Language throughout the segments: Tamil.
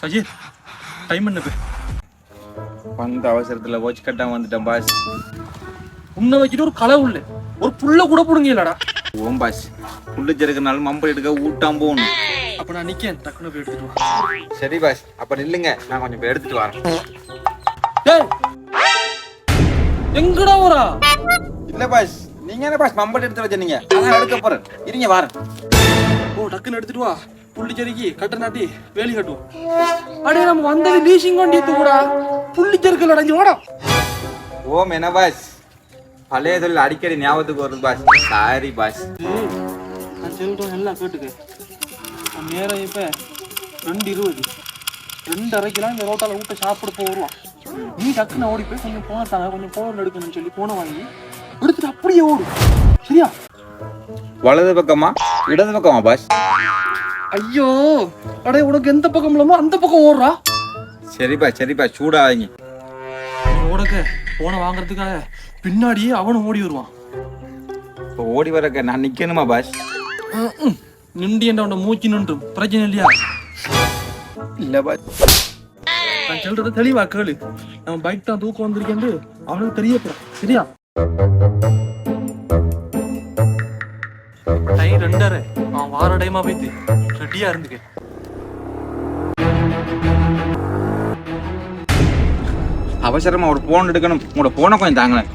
சஜித் டைம் என்ன வந்த அவசரத்துல வாட்ச் கட்டாம வந்துட்டேன் பாஸ். உன்னை வச்சுட்டு ஒரு களை உள்ள ஒரு புள்ள கூட புடுங்க இல்லடா. ஓம் பாஸ், புள்ளிச்செருக்குனாலும் மம்பை எடுக்க ஊட்டாம் போகணும். அப்ப நான் நிக்கேன், டக்குனு போய் எடுத்துட்டு வா. சரி பாஸ், அப்ப நில்லுங்க, நான் கொஞ்சம் போய் எடுத்துட்டு வரேன். ஏய் எங்கடா வரா? இல்ல பாஸ், நீங்க என்ன பாஸ் மம்பை எடுத்து வச்சீங்க? அதான் எடுக்க போறேன், இருங்க வரேன். ஓ டக்குன்னு எடுத்துட்டு வா. புள்ளிச்செருக்கி கட்ட நாட்டி வேலி கட்டுவோம். அடே நம்ம வந்தது லீசிங் வண்டி தூடா. புள்ளிச்செருக்கல் அடைஞ்சு வாடா. ஓம் என்ன பாஸ், பழைய தொழில் அடிக்கடி ஞாபகத்துக்கு வருது பாஸ். Sorry boss. நான் சொல்றேன் எல்லாம் கேட்டுக்க. நேரம் இப்ப 2:20 2:30 இந்த ரோட்டால விட்டு சாப்பிட போடுவான். நீ டக்குன்னு ஓடி போய் கொஞ்சம் போன தாங்க, கொஞ்சம் போன் எடுக்கணும்னு சொல்லி போன வாங்கி எடுத்துட்டு அப்படியே ஓடு. சரியா? வலது பக்கமா இடது பக்கமா பாஸ்? ஐயோ அடே, உனக்கு எந்த பக்கம் இல்லாமோ அந்த பக்கம் ஓடுறா. சரிப்பா சரிப்பா, சூடாதீங்க. ஓடக்க போன வாங்குறதுக்காக பின்னாடியே அவனும் ஓடி வருவான். இப்போ ஓடி வரக்க நான் நிக்கணுமா பாஸ்? நின்று என்ன மூச்சு நின்று பிரச்சனை இல்லையா? இல்ல பாஸ். நான் சொல்றத தெளிவா கேளு. நம்ம பைக் தான் தூக்கம் வந்திருக்கேன் அவனுக்கு தெரியப்படும். சரியா? டைம் 2:30. அவன் வார டைமா போயிட்டு ரெடியா இருந்துக்க. அவசரமா ஒரு போன் எடுக்கணும், உங்களோட போனை கொஞ்சம் தாங்களேன்.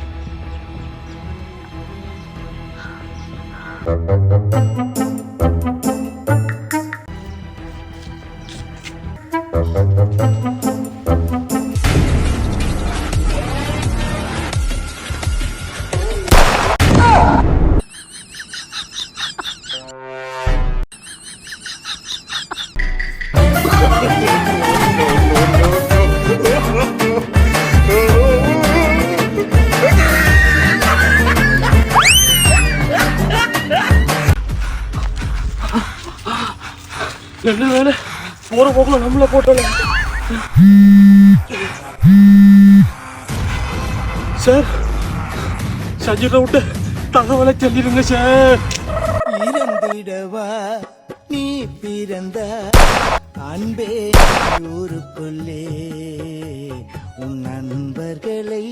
என்ன வேலை போற போக்குல நம்மள போட்டோம். சார் சஜித்தை விட்டு தகவலை சொல்லிடுங்க சார். இறந்திடவா நீ பிறந்த அன்பே ஊருக்குள்ளே, உன் நண்பர்களை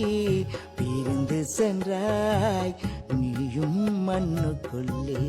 பிரிந்து சென்றாய் நீயும் மண்ணுக்குள்ளே.